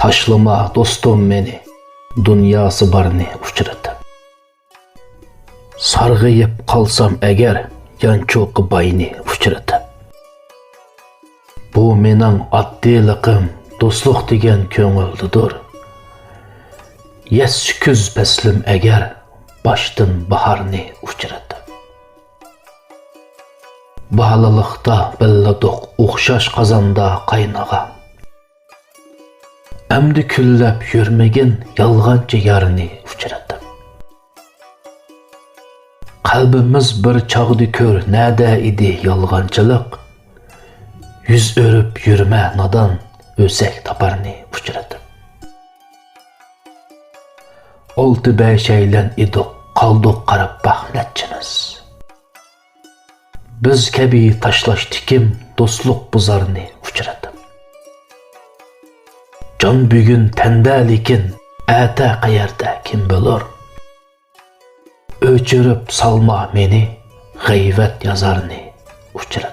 Taşlama dostum meni, dünyası barını uçuratıp. Sargıyıp kalsam eğer, yançoq bayını uçuratıp. Bu mening addiligim, dostluq degan ko'ngildidir. Yes kuz peslim eğer, baştın baharını uçuratıp. Balalıqda billaduq o'xshash qazanda qaynagan. Əmdi küllab yürmegin yalğanca yarını uçuratıp. Qalbimiz bir çağdı kör näde idi yalğançılık. Yüz örüp yürüme nadan ösek taparını uçuratıp. Oltu beşeylen idik qaldık qarab baxnetçimiz. Biz kebi taşlaştıkim dostluk buzarını uçuratıp. Can bugün tende lekin ete qayerda kim bilir. Öçürüp salma meni g'ayvat yazarını uçuratıp.